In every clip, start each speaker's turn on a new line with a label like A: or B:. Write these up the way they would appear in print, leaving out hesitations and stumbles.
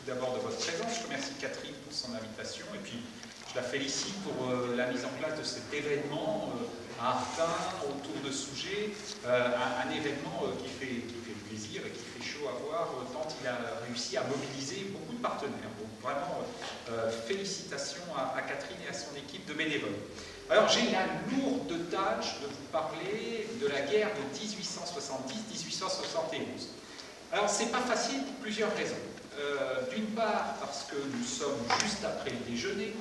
A: tout d'abord de votre présence. Je remercie Catherine pour son invitation et puis je la félicite pour la mise en place de cet événement à Artin autour de Souget, un événement qui fait plaisir et qui fait chaud à voir tant il a réussi à mobiliser beaucoup de partenaires. Donc vraiment, félicitations à Catherine et à son équipe de bénévoles. Alors j'ai la lourde tâche de vous parler de la guerre de 1870-1871. Alors c'est pas facile pour plusieurs raisons. D'une part parce que nous sommes juste après le déjeuner,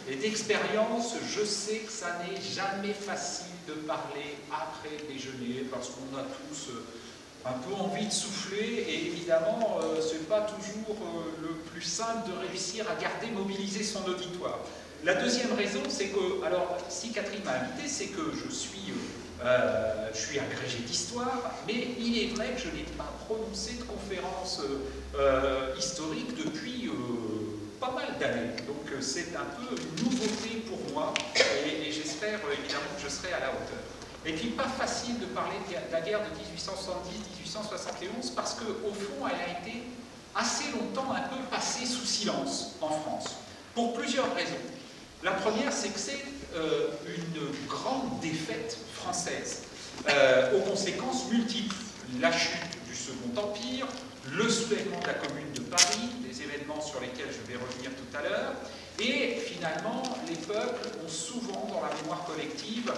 A: et d'expérience je sais que ça n'est jamais facile de parler après le déjeuner parce qu'on a tous un peu envie de souffler et évidemment c'est pas toujours le plus simple de réussir à garder mobilisé son auditoire. La deuxième raison, c'est que, alors si Catherine m'a invité, c'est que je suis agrégé d'histoire, mais il est vrai que je n'ai pas prononcé de conférence historique depuis pas mal d'années. Donc c'est un peu une nouveauté pour moi et j'espère évidemment que je serai à la hauteur. Et puis pas facile de parler de la guerre de 1870-1871 parce qu'au fond elle a été assez longtemps un peu passée sous silence en France, pour plusieurs raisons. La première, c'est que c'est une grande défaite française, aux conséquences multiples. La chute du Second Empire, le soulèvement de la Commune de Paris, des événements sur lesquels je vais revenir tout à l'heure, et finalement, les peuples ont souvent, dans la mémoire collective,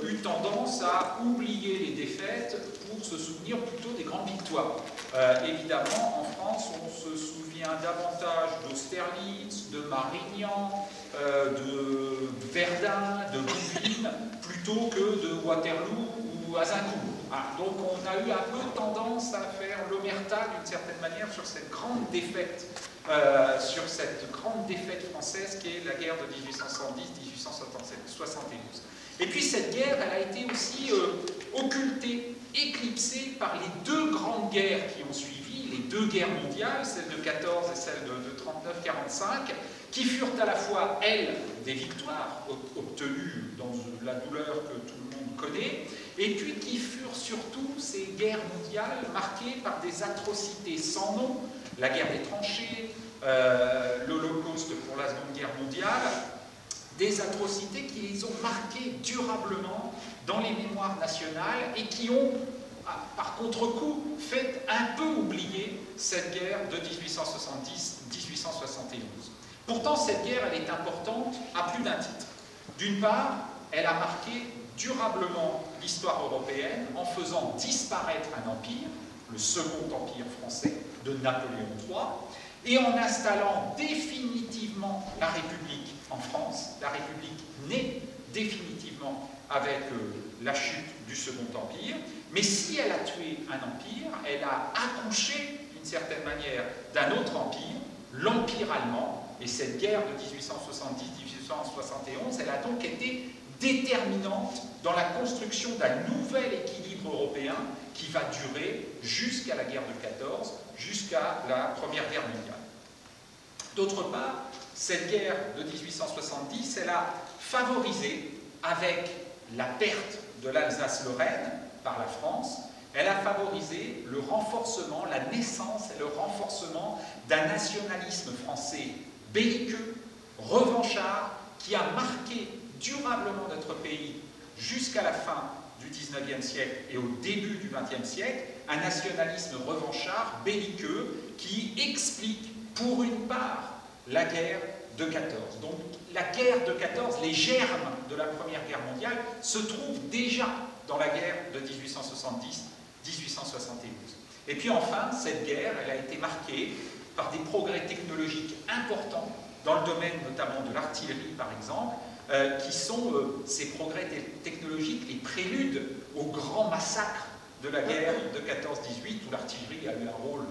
A: eu tendance à oublier les défaites pour se souvenir plutôt des grandes victoires. Évidemment, en France, on se souvient davantage d'Austerlitz, de Marignan, de Verdun, de Bouvines, plutôt que de Waterloo ou Azincourt. Donc on a eu un peu tendance à faire l'omerta d'une certaine manière sur cette grande défaite, française qui est la guerre de 1870-1871. Et puis cette guerre, elle a été aussi occultée, éclipsée par les deux grandes guerres qui ont suivi, les deux guerres mondiales, celle de 14 et celle de 39-45, qui furent à la fois, elles, des victoires obtenues dans la douleur que tout le monde connaît, et puis qui furent surtout ces guerres mondiales marquées par des atrocités sans nom, la guerre des tranchées, l'Holocauste pour la Seconde Guerre mondiale, des atrocités qui les ont marquées durablement dans les mémoires nationales et qui ont, par contre-coup, fait un peu oublier cette guerre de 1870-1871. Pourtant, cette guerre, elle est importante à plus d'un titre. D'une part, elle a marqué durablement l'histoire européenne en faisant disparaître un empire, le Second Empire français de Napoléon III, et en installant définitivement la République en France. La République naît définitivement avec la chute du Second Empire, mais si elle a tué un empire, elle a accouché d'une certaine manière d'un autre empire, l'Empire allemand, et cette guerre de 1870-1871, elle a donc été déterminante dans la construction d'un nouvel équilibre européen qui va durer jusqu'à la guerre de 14, jusqu'à la Première Guerre mondiale. D'autre part, cette guerre de 1870, elle a favorisé, avec la perte de l'Alsace-Lorraine par la France, elle a favorisé le renforcement, la naissance et le renforcement d'un nationalisme français belliqueux, revanchard, qui a marqué durablement notre pays jusqu'à la fin du XIXe siècle et au début du XXe siècle, un nationalisme revanchard, belliqueux, qui explique pour une part la guerre de 14. Donc la guerre de 14, les germes de la Première Guerre mondiale se trouvent déjà dans la guerre de 1870-1871. Et puis enfin, cette guerre, elle a été marquée par des progrès technologiques importants dans le domaine notamment de l'artillerie par exemple, qui sont ces progrès technologiques, les préludes au grand massacre de la guerre de 14-18 où l'artillerie a eu un rôle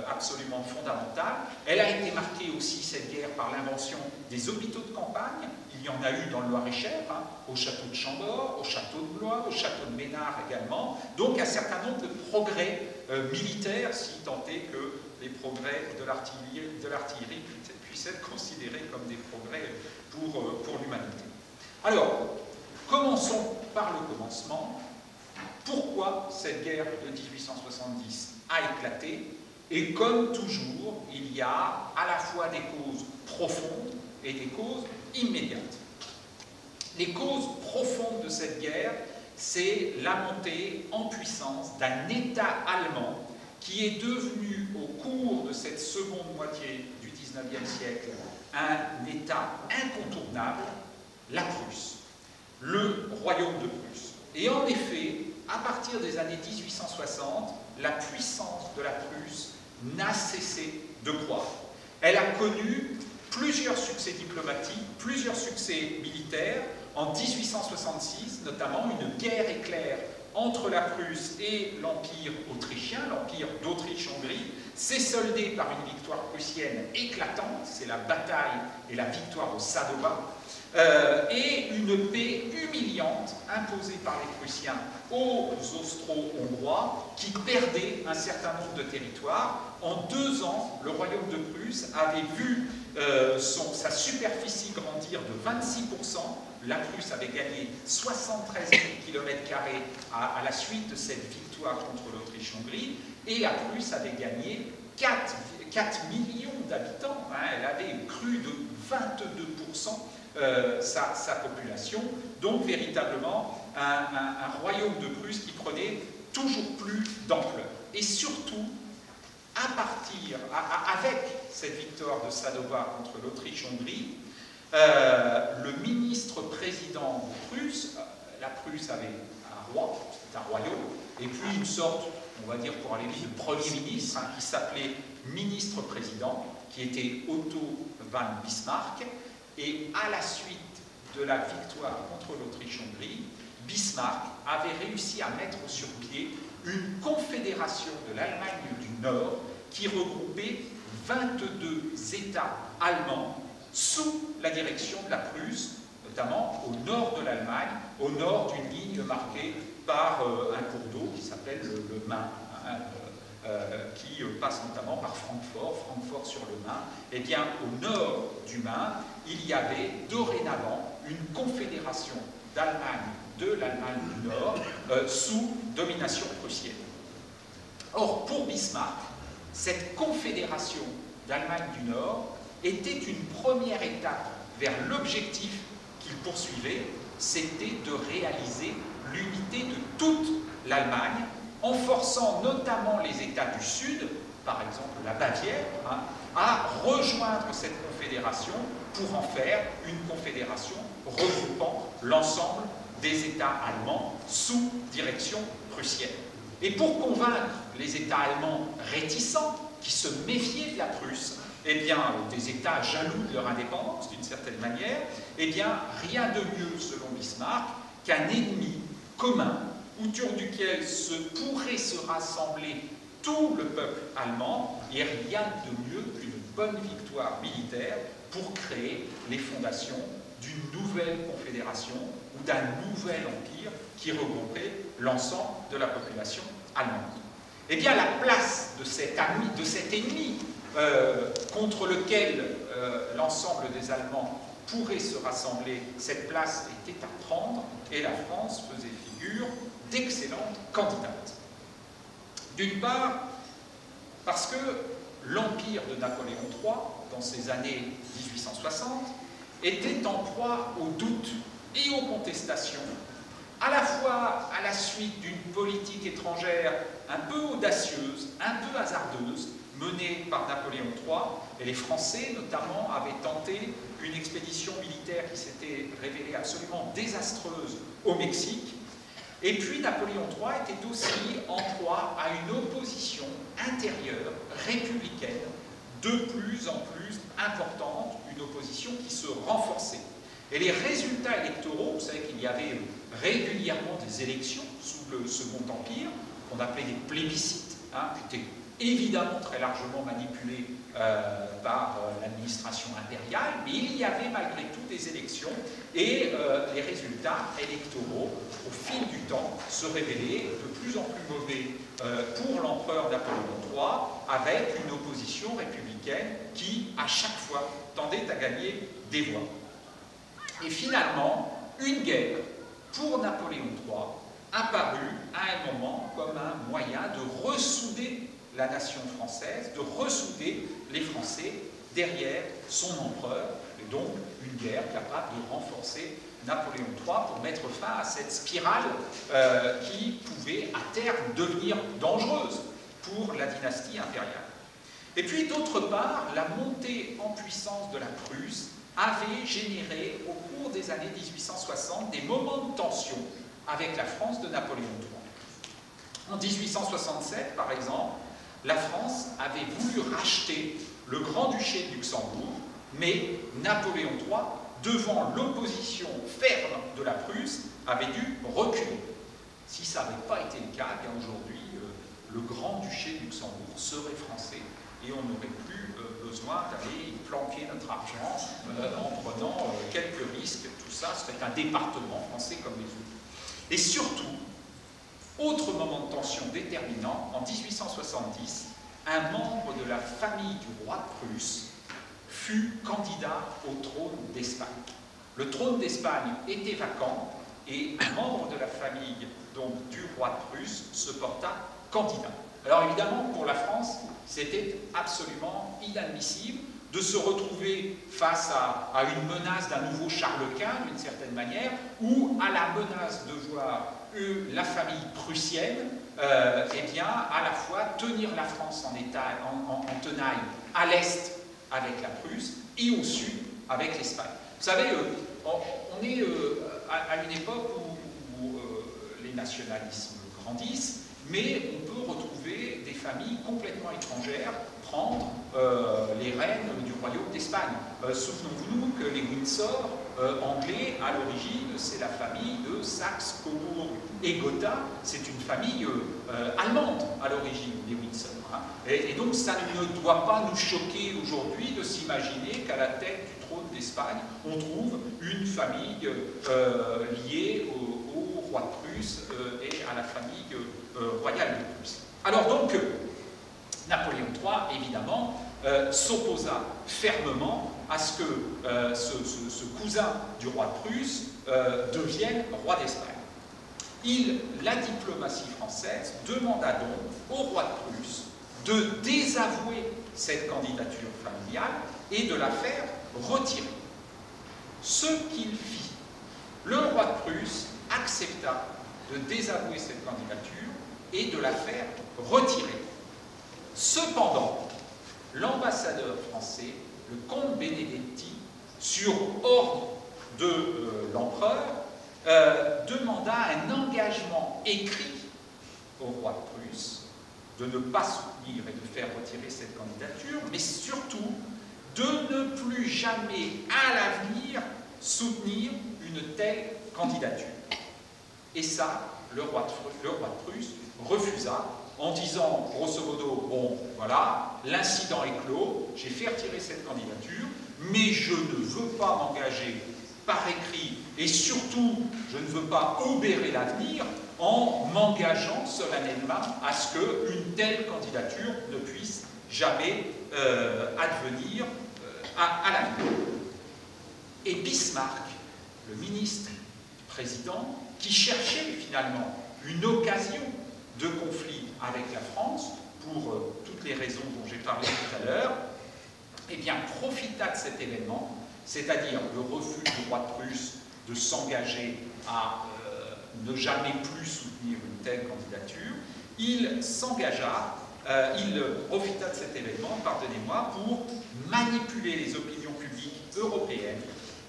A: absolument fondamental. Elle a été marquée aussi, cette guerre, par l'invention des hôpitaux de campagne. Il y en a eu dans le Loir-et-Cher, au château de Chambord, au château de Blois, au château de Ménard également. Donc un certain nombre de progrès militaires, si tant est que les progrès de l'artillerie puissent être considérés comme des progrès pour l'humanité. Alors, commençons par le commencement. Pourquoi cette guerre de 1870 a éclaté? Et comme toujours, il y a à la fois des causes profondes et des causes immédiates. Les causes profondes de cette guerre, c'est la montée en puissance d'un État allemand qui est devenu, au cours de cette seconde moitié du XIXe siècle, un État incontournable, la Prusse, le royaume de Prusse. Et en effet, à partir des années 1860, la puissance de la Prusse n'a cessé de croître. Elle a connu plusieurs succès diplomatiques, plusieurs succès militaires. En 1866, notamment, une guerre éclair entre la Prusse et l'Empire autrichien, l'Empire d'Autriche-Hongrie, s'est soldée par une victoire prussienne éclatante, c'est la bataille et la victoire au Sadowa, et une paix humiliante imposée par les Prussiens aux Austro-Hongrois qui perdaient un certain nombre de territoires. En 2 ans, le royaume de Prusse avait vu sa superficie grandir de 26%. La Prusse avait gagné 73 000 km² à la suite de cette victoire contre l'Autriche-Hongrie, et la Prusse avait gagné 4 millions d'habitants. Elle avait cru de 22% sa population, donc véritablement un royaume de Prusse qui prenait toujours plus d'ampleur. Et surtout, avec cette victoire de Sadowa contre l'Autriche-Hongrie, le ministre-président de Prusse, la Prusse avait un roi, c'est un royaume, et puis une sorte, on va dire pour aller vite, de premier ministre, qui s'appelait ministre-président, qui était Otto von Bismarck, et à la suite de la victoire contre l'Autriche-Hongrie, Bismarck avait réussi à mettre sur pied une confédération de l'Allemagne du Nord qui regroupait 22 États allemands sous la direction de la Prusse, notamment au nord de l'Allemagne, au nord d'une ligne marquée par un cours d'eau qui s'appelle le Main, qui passe notamment par Francfort sur le Main. Eh bien, au nord du Main, il y avait dorénavant une confédération de l'Allemagne du Nord sous domination prussienne. Or, pour Bismarck, cette confédération d'Allemagne du Nord était une première étape vers l'objectif qu'il poursuivait, c'était de réaliser l'unité de toute l'Allemagne, en forçant notamment les États du Sud, par exemple la Bavière, à rejoindre cette confédération pour en faire une confédération regroupant l'ensemble des États allemands sous direction prussienne. Et pour convaincre les États allemands réticents, qui se méfiaient de la Prusse, eh bien, des États jaloux de leur indépendance, d'une certaine manière, eh bien, rien de mieux, selon Bismarck, qu'un ennemi commun, autour duquel pourrait se rassembler tout le peuple allemand, et rien de mieux qu'une bonne victoire militaire pour créer les fondations d'une nouvelle confédération ou d'un nouvel empire qui regrouperait l'ensemble de la population allemande. Eh bien, la place de cet ennemi contre lequel l'ensemble des Allemands pourrait se rassembler, cette place était à prendre, et la France faisait figure d'excellente candidate. D'une part, parce que l'empire de Napoléon III, dans ces années 1860, était en proie aux doutes et aux contestations, à la fois à la suite d'une politique étrangère un peu audacieuse, un peu hasardeuse, menée par Napoléon III, et les Français notamment avaient tenté une expédition militaire qui s'était révélée absolument désastreuse au Mexique. Et puis Napoléon III était aussi en proie à une opposition intérieure, républicaine, de plus en plus importante, une opposition qui se renforçait. Et les résultats électoraux, vous savez qu'il y avait régulièrement des élections sous le Second Empire, qu'on appelait des plébiscites, qui étaient évidemment très largement manipulés par l'administration impériale, mais il y avait malgré tout des élections, et les résultats électoraux, au fil du temps, se révélaient de plus en plus mauvais pour l'empereur Napoléon III, avec une opposition républicaine qui, à chaque fois, tendait à gagner des voix. Et finalement, une guerre, pour Napoléon III, apparut à un moment comme un moyen de ressouder la nation française, de ressouder les Français derrière son empereur, et donc une guerre capable de renforcer Napoléon III pour mettre fin à cette spirale qui pouvait à terme devenir dangereuse pour la dynastie impériale. Et puis d'autre part, la montée en puissance de la Prusse avait généré au cours des années 1860 des moments de tension avec la France de Napoléon III. En 1867, par exemple, la France avait voulu racheter le Grand-Duché de Luxembourg, mais Napoléon III, devant l'opposition ferme de la Prusse, avait dû reculer. Si ça n'avait pas été le cas, bien aujourd'hui, le Grand-Duché de Luxembourg serait français et on n'aurait plus besoin d'aller y planquer notre argent en prenant quelques risques. Tout ça serait un département français comme les autres. Et surtout, autre moment de tension déterminant, en 1870, un membre de la famille du roi de Prusse fut candidat au trône d'Espagne. Le trône d'Espagne était vacant et un membre de la famille donc, du roi de Prusse se porta candidat. Alors évidemment, pour la France, c'était absolument inadmissible de se retrouver face à une menace d'un nouveau Charles Quint, d'une certaine manière, ou à la menace de voir la famille prussienne, eh bien, à la fois tenir la France en tenaille à l'est avec la Prusse et au sud avec l'Espagne. Vous savez, on est à une époque où les nationalismes grandissent, mais on peut retrouver des familles complètement étrangères prendre les rênes du royaume d'Espagne. Souvenons-nous que les Windsor anglais, à l'origine, c'est la famille de Saxe, Cobourg et Gotha. C'est une famille allemande à l'origine, des Windsor. Hein. Et donc ça ne doit pas nous choquer aujourd'hui de s'imaginer qu'à la tête du trône d'Espagne, on trouve une famille liée au roi de Prusse et à la famille royale de Prusse. Alors donc, Napoléon III, évidemment, s'opposa fermement à ce que ce cousin du roi de Prusse devienne roi d'Espagne. La diplomatie française demanda donc au roi de Prusse de désavouer cette candidature familiale et de la faire retirer. Ce qu'il fit, le roi de Prusse accepta de désavouer cette candidature et de la faire retirer. Cependant, l'ambassadeur français, le comte Benedetti, sur ordre de l'empereur, demanda un engagement écrit au roi de Prusse de ne pas soutenir et de faire retirer cette candidature, mais surtout de ne plus jamais à l'avenir soutenir une telle candidature. Et ça, le roi de Prusse refusa en disant, grosso modo, bon, voilà, l'incident est clos, j'ai fait retirer cette candidature, mais je ne veux pas m'engager par écrit, et surtout, je ne veux pas obérer l'avenir en m'engageant solennellement à ce qu'une telle candidature ne puisse jamais advenir à l'avenir. Et Bismarck, le ministre président, qui cherchait finalement une occasion de conflit avec la France, pour toutes les raisons dont j'ai parlé tout à l'heure, eh bien, profita de cet événement, c'est-à-dire le refus du roi de Prusse de s'engager à ne jamais plus soutenir une telle candidature. Il s'engagea, il profita de cet événement, pardonnez-moi, pour manipuler les opinions publiques européennes,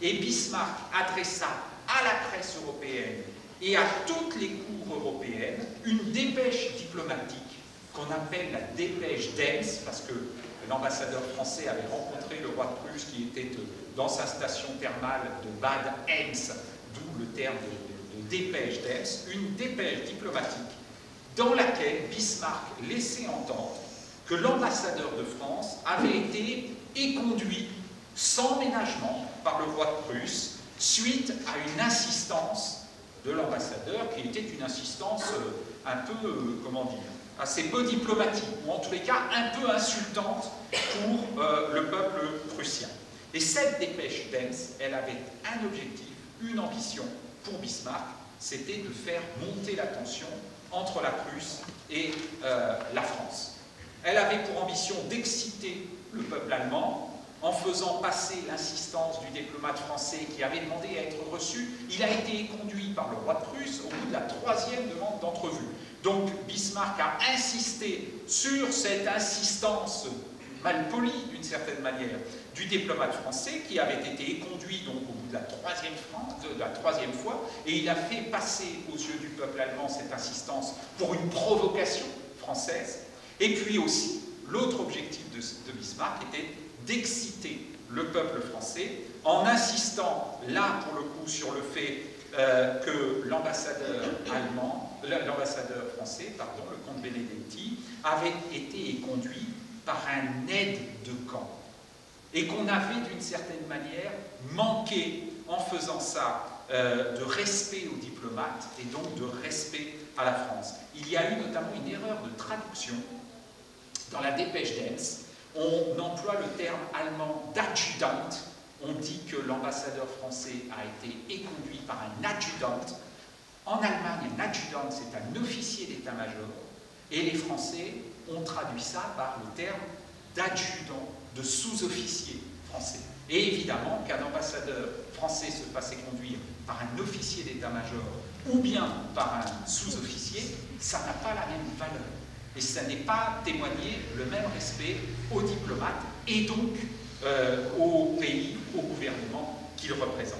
A: et Bismarck adressa à la presse européenne et à toutes les cours européennes une dépêche diplomatique qu'on appelle la dépêche d'Ems, parce que l'ambassadeur français avait rencontré le roi de Prusse qui était dans sa station thermale de Bad Ems, d'où le terme de dépêche d'Ems, une dépêche diplomatique dans laquelle Bismarck laissait entendre que l'ambassadeur de France avait été éconduit sans ménagement par le roi de Prusse suite à une insistance de l'ambassadeur qui était une insistance un peu, comment dire, assez peu diplomatique, ou en tous les cas un peu insultante pour le peuple prussien. Et cette dépêche d'Ems, elle avait un objectif, une ambition pour Bismarck, c'était de faire monter la tension entre la Prusse et la France. Elle avait pour ambition d'exciter le peuple allemand en faisant passer l'insistance du diplomate français qui avait demandé à être reçu. Il a été conduit par le roi de Prusse au bout de la 3e demande d'entrevue. Donc Bismarck a insisté sur cette insistance mal polie, d'une certaine manière, du diplomate français qui avait été conduit donc au bout de la 3e fois, et il a fait passer aux yeux du peuple allemand cette insistance pour une provocation française. Et puis aussi, l'autre objectif de Bismarck était d'exciter le peuple français en insistant là pour le coup sur le fait que l'ambassadeur français, le comte Benedetti, avait été conduit par un aide de camp et qu'on avait d'une certaine manière manqué en faisant ça de respect aux diplomates et donc de respect à la France. Il y a eu notamment une erreur de traduction dans la dépêche d'Enns. On emploie le terme allemand d'adjudant. On dit que l'ambassadeur français a été éconduit par un adjudant. En Allemagne, un adjudant, c'est un officier d'état-major. Et les Français ont traduit ça par le terme d'adjudant, de sous-officier français. Et évidemment, qu'un ambassadeur français se fasse conduire par un officier d'état-major ou bien par un sous-officier, ça n'a pas la même valeur. Et ça n'est pas témoigner le même respect aux diplomates et donc au pays, au gouvernement qu'il représente.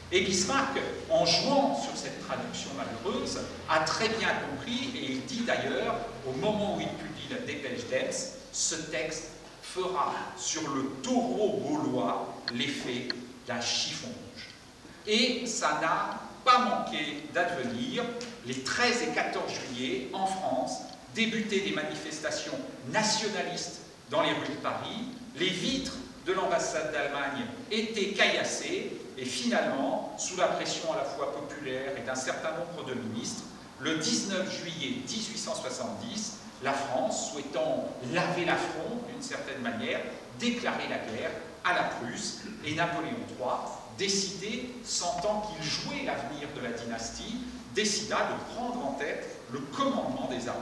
A: Et Bismarck, en jouant sur cette traduction malheureuse, a très bien compris, et il dit d'ailleurs, au moment où il publie la dépêche d'Enns, ce texte fera sur le taureau gaulois l'effet d'un chiffon rouge. Et ça n'a pas manqué d'advenir. Les 13 et 14 juillet, en France, débutaient des manifestations nationalistes dans les rues de Paris. Les vitres de l'ambassade d'Allemagne étaient caillassées et finalement, sous la pression à la fois populaire et d'un certain nombre de ministres, le 19 juillet 1870, la France, souhaitant laver l'affront d'une certaine manière, déclarait la guerre à la Prusse et Napoléon III, décidé, sentant qu'il jouait l'avenir de la dynastie, décida de prendre en tête le commandement des armées.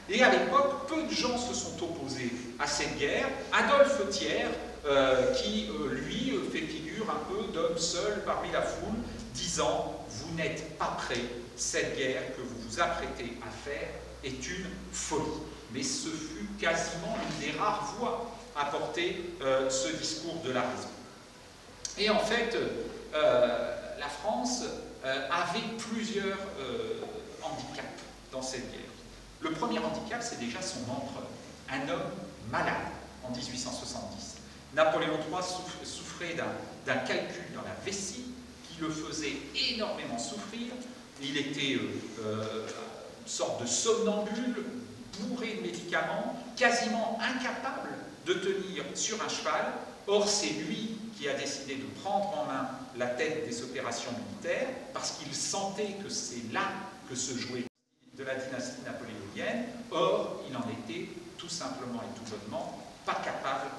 A: Et à l'époque, peu de gens se sont opposés à cette guerre. Adolphe Thiers, qui lui fait figure un peu d'homme seul parmi la foule, disant « Vous n'êtes pas prêts, cette guerre que vous vous apprêtez à faire est une folie ». Mais ce fut quasiment une des rares voix à porter ce discours de la raison. Et en fait, la France avait plusieurs handicaps dans cette guerre. Le premier handicap, c'est déjà son empereur, un homme malade en 1870. Napoléon III souffrait d'un calcul dans la vessie qui le faisait énormément souffrir. Il était une sorte de somnambule, bourré de médicaments, quasiment incapable de tenir sur un cheval. Or, c'est lui qui a décidé de prendre en main la tête des opérations militaires parce qu'il sentait que c'est là que se jouait de la dynastie napoléonienne. Or, il en était tout simplement et tout bonnement pas capable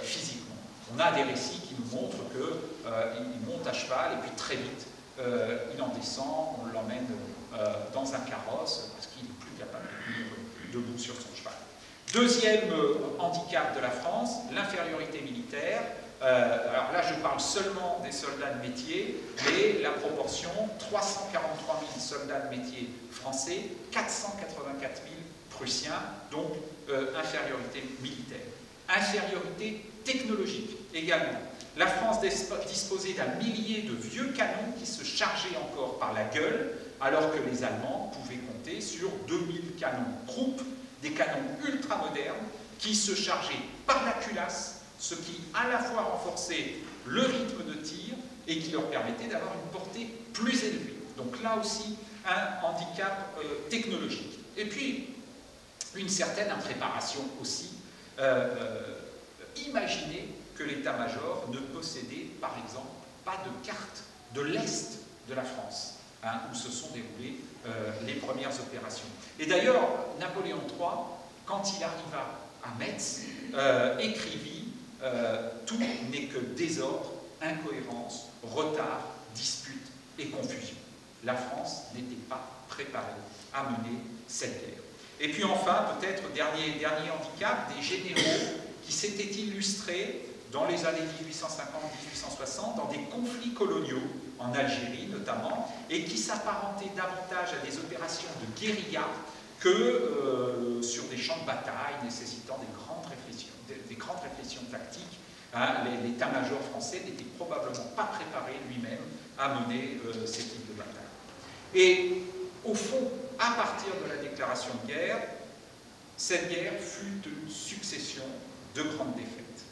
A: physiquement. On a des récits qui nous montrent qu'il monte à cheval et puis très vite il en descend, on l'emmène dans un carrosse parce qu'il n'est plus capable de tenir debout sur son cheval. Deuxième handicap de la France, l'infériorité militaire. Alors là, je parle seulement des soldats de métier, mais la proportion, 343 000 soldats de métier français, 484 000 prussiens, donc infériorité militaire. Infériorité technologique également. La France disposait d'un millier de vieux canons qui se chargeaient encore par la gueule, alors que les Allemands pouvaient compter sur 2000 canons Krupp, des canons ultra-modernes qui se chargeaient par la culasse, ce qui à la fois renforçait le rythme de tir et qui leur permettait d'avoir une portée plus élevée. Donc là aussi, un handicap technologique. Et puis, une certaine impréparation aussi. Imaginez que l'état-major ne possédait, par exemple, pas de carte de l'Est de la France, où se sont déroulées les premières opérations. Et d'ailleurs, Napoléon III, quand il arriva à Metz, écrivit « Tout n'est que désordre, incohérence, retard, dispute et confusion ». La France n'était pas préparée à mener cette guerre. Et puis enfin, peut-être dernier handicap, des généraux qui s'étaient illustrés dans les années 1850-1860 dans des conflits coloniaux, en Algérie notamment, et qui s'apparentaient davantage à des opérations de guérilla que sur des champs de bataille nécessitant des grandes réflexions tactiques. Hein, l'état-major français n'était probablement pas préparé lui-même à mener ces types de batailles. Et au fond, à partir de la déclaration de guerre, cette guerre fut une succession de grandes défaites.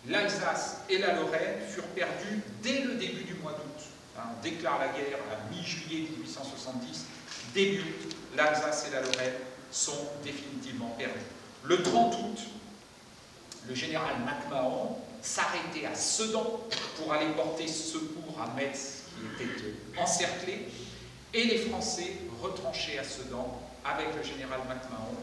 A: L'Alsace et la Lorraine furent perdues dès le début du mois d'août. Hein, on déclare la guerre à mi-juillet 1870. Début août, l'Alsace et la Lorraine sont définitivement perdues. Le 30 août, le général MacMahon s'arrêtait à Sedan pour aller porter secours à Metz, qui était encerclé, et les Français, retranchés à Sedan, avec le général MacMahon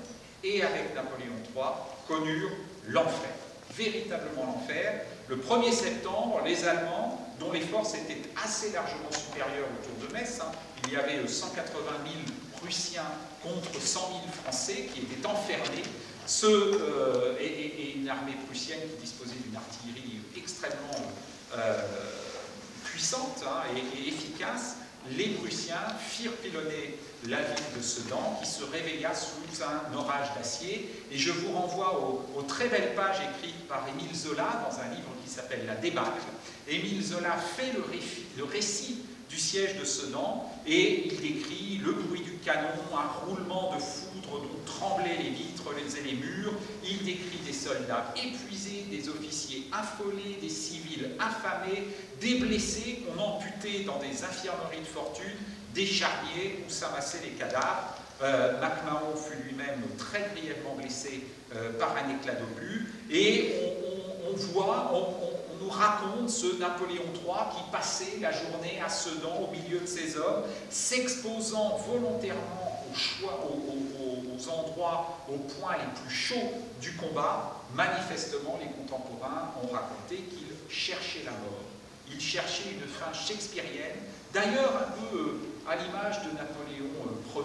A: et avec Napoléon III, connurent l'enfer, véritablement l'enfer. Le 1er septembre, les Allemands, dont les forces étaient assez largement supérieures autour de Metz, hein, il y avait 180 000 Prussiens contre 100 000 Français qui étaient enfermés, et une armée prussienne qui disposait d'une artillerie extrêmement puissante hein, et efficace. Les Prussiens firent pilonner la ville de Sedan, qui se réveilla sous un orage d'acier. Et je vous renvoie aux très belles pages écrites par Émile Zola dans un livre qui s'appelle La débâcle. Émile Zola fait le récit du siège de Sedan et il décrit le bruit du canon, un roulement de foudre dont tremblaient les vitres et les murs. Il décrit des soldats épuisés, des officiers affolés, des civils affamés, des blessés qu'on amputait dans des infirmeries de fortune, des charniers où s'amassaient les cadavres. MacMahon fut lui-même très grièvement blessé par un éclat d'obus, et on nous raconte ce Napoléon III qui passait la journée à Sedan au milieu de ses hommes, s'exposant volontairement aux endroits, aux points les plus chauds du combat. Manifestement, les contemporains ont raconté qu'il cherchait la mort. Il cherchait une fin shakespearienne, d'ailleurs un peu à l'image de Napoléon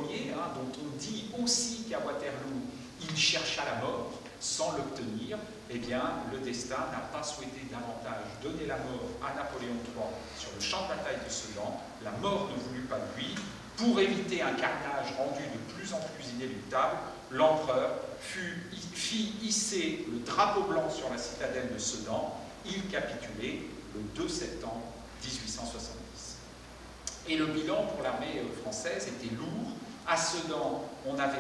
A: Ier, hein, dont on dit aussi qu'à Waterloo, il chercha la mort sans l'obtenir. Eh bien, le destin n'a pas souhaité davantage donner la mort à Napoléon III sur le champ de bataille de Sedan. La mort ne voulut pas de lui. Pour éviter un carnage rendu de plus en plus inéluctable, l'empereur fit hisser le drapeau blanc sur la citadelle de Sedan. Il capitulait le 2 septembre 1870. Et le bilan pour l'armée française était lourd. À Sedan, on avait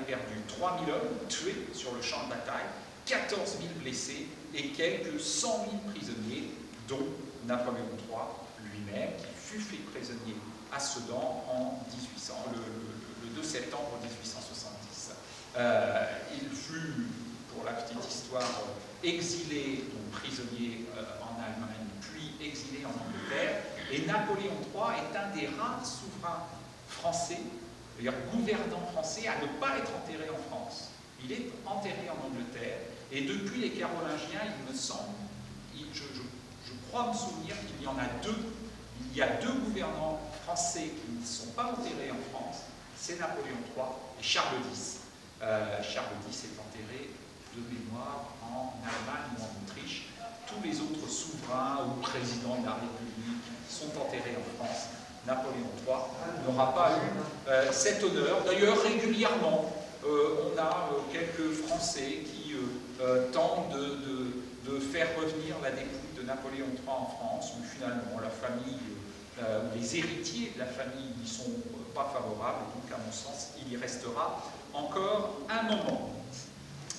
A: perdu 3 000 hommes tués sur le champ de bataille, 14 000 blessés et quelques 100 000 prisonniers, dont Napoléon III lui-même, qui fut fait prisonnier à Sedan le 2 septembre 1870. Il fut, pour la petite histoire, exilé, donc prisonnier en Allemagne, puis exilé en Angleterre. Et Napoléon III est un des rares souverains français, d'ailleurs gouvernant français, à ne pas être enterré en France. Il est enterré en Angleterre, et depuis les Carolingiens, il me semble, je crois me souvenir qu'il y en a deux. Il y a deux gouvernants français qui ne sont pas enterrés en France, c'est Napoléon III et Charles X. Charles X est enterré de mémoire en Allemagne ou en Autriche. Tous les autres souverains ou présidents de la République sont enterrés en France. Napoléon III n'aura pas eu cet honneur. D'ailleurs, régulièrement, on a quelques Français qui tentent de faire revenir la dépouille de Napoléon III en France, mais finalement, la famille, les héritiers de la famille n'y sont pas favorables, donc à mon sens, il y restera encore un moment.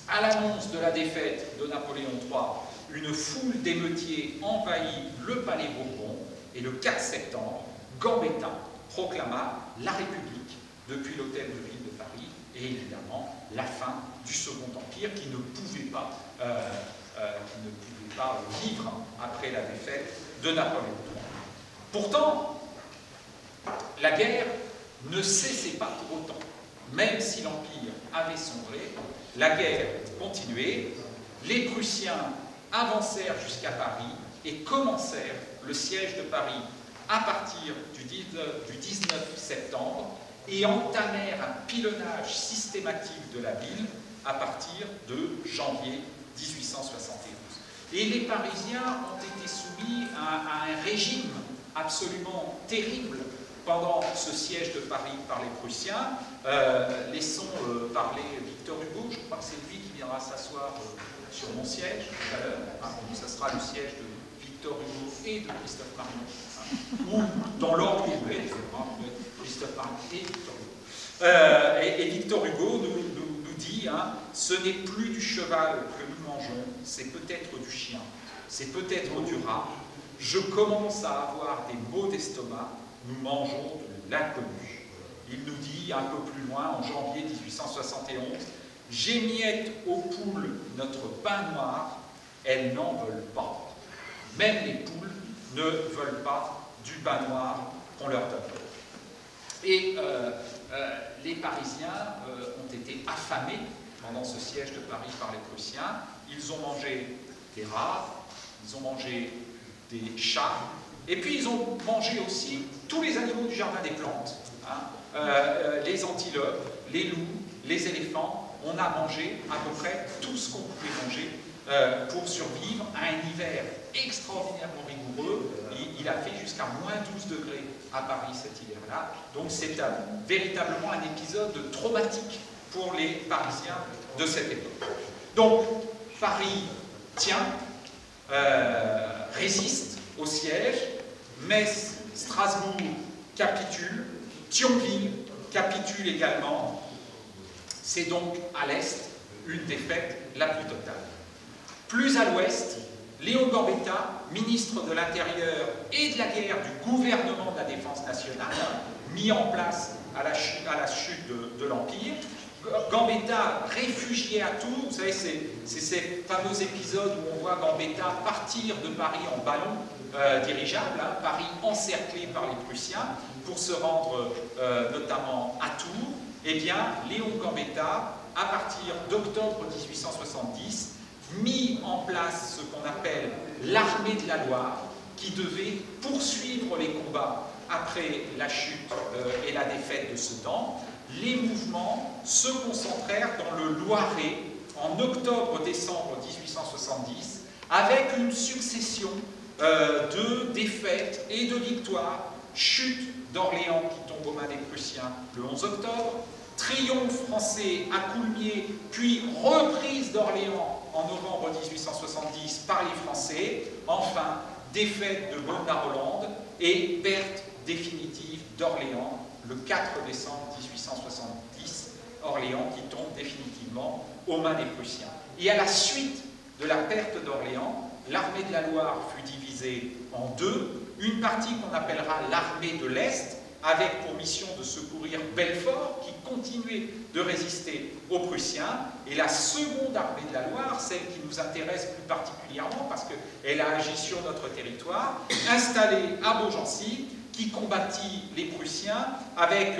A: À l'annonce de la défaite de Napoléon III, une foule d'émeutiers envahit le palais Bourbon, et le 4 septembre, Gambetta proclama la République depuis l'hôtel de ville de Paris, et évidemment la fin du Second Empire qui ne pouvait pas vivre après la défaite de Napoléon III. Pourtant, la guerre ne cessait pas pour autant. Même si l'Empire avait sombré, la guerre continuait. Les Prussiens avancèrent jusqu'à Paris et commencèrent le siège de Paris à partir du 19 septembre. et entamèrent un pilonnage systématique de la ville à partir de janvier 1871. Et les Parisiens ont été soumis à un régime absolument terrible pendant ce siège de Paris par les Prussiens. Laissons parler Victor Hugo, je crois que c'est lui qui viendra s'asseoir sur mon siège tout à l'heure. Ça sera le siège de Victor Hugo et de Christophe Marmion, ou dans l'ordre où vous voulez, Christophe Marmion et Victor Hugo. Et Victor Hugo nous dit, ce n'est plus du cheval que nous mangeons, c'est peut-être du chien, c'est peut-être du rat. Je commence à avoir des maux d'estomac, nous mangeons de l'inconnu. Il nous dit un peu plus loin, en janvier 1871, j'émiette aux poules notre pain noir, elles n'en veulent pas. Même les poules ne veulent pas du pain noir qu'on leur donne. Et les Parisiens ont été affamés pendant ce siège de Paris par les Prussiens. Ils ont mangé des rats, ils ont mangé des chats, et puis ils ont mangé aussi tous les animaux du jardin des plantes, les antilopes, les loups, les éléphants. On a mangé à peu près tout ce qu'on pouvait manger pour survivre à un hiver extraordinairement rigoureux. Il a fait jusqu'à moins 12 degrés à Paris cet hiver-là. Donc c'est véritablement un épisode traumatique pour les Parisiens de cette époque. Donc Paris tient, résiste au siège, Metz, Strasbourg capitule, Thionville capitule également. C'est donc à l'est une défaite la plus totale. Plus à l'ouest, Léon Gambetta, ministre de l'Intérieur et de la guerre du gouvernement de la défense nationale, mis en place à la chute de l'Empire. Gambetta, réfugié à Tours, vous savez, c'est ces fameux épisodes où on voit Gambetta partir de Paris en ballon dirigeable, Paris encerclé par les Prussiens, pour se rendre notamment à Tours. Eh bien, Léon Gambetta, à partir d'octobre 1870, mis en place ce qu'on appelle l'armée de la Loire, qui devait poursuivre les combats après la chute et la défaite de Sedan. Les mouvements se concentrèrent dans le Loiret en octobre-décembre 1870, avec une succession de défaites et de victoires. Chute d'Orléans qui tombe aux mains des Prussiens le 11 octobre, triomphe français à Coulmiers, puis reprise d'Orléans en novembre 1870 par les Français, enfin défaite de Beaune-la-Rolande et perte définitive d'Orléans le 4 décembre 1870, Orléans qui tombe définitivement aux mains des Prussiens. Et à la suite de la perte d'Orléans, l'armée de la Loire fut divisée en deux, une partie qu'on appellera l'armée de l'Est, avec pour mission de secourir Belfort, qui continuait de résister aux Prussiens, et la seconde armée de la Loire, celle qui nous intéresse plus particulièrement, parce qu'elle a agi sur notre territoire, installée à Beaugency, qui combattit les Prussiens avec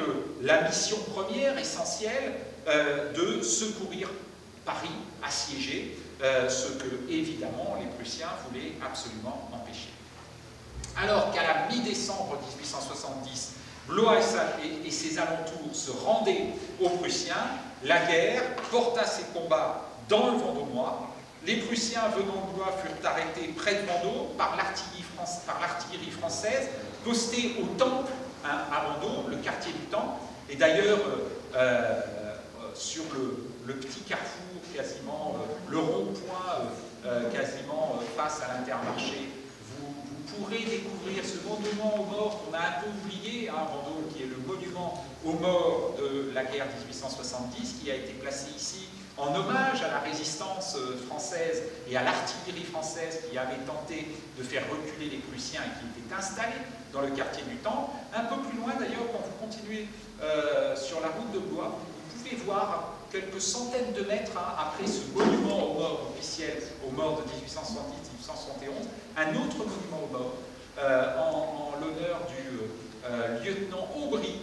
A: la mission première, essentielle, de secourir Paris assiégé, ce que, évidemment, les Prussiens voulaient absolument empêcher. Alors qu'à la mi-décembre 1870, Blois et ses alentours se rendaient aux Prussiens, la guerre porta ses combats dans le Vendômois. Les Prussiens venant de Blois furent arrêtés près de Vendôme par l'artillerie française, postée au Temple, à Vendôme, le quartier du Temple. Et d'ailleurs, sur le petit carrefour, quasiment, le rond-point, quasiment face à l'Intermarché, vous pourrez découvrir ce monument aux morts qu'on a un peu oublié, Vendôme, qui est le monument aux morts de la guerre 1870, qui a été placé ici en hommage à la résistance française et à l'artillerie française qui avait tenté de faire reculer les Prussiens et qui était installée dans le quartier du Temple. Un peu plus loin d'ailleurs, quand vous continuez sur la route de Blois, vous pouvez voir quelques centaines de mètres après ce monument aux morts officiel, aux morts de 1870-1871, un autre monument aux morts en l'honneur du lieutenant Aubry,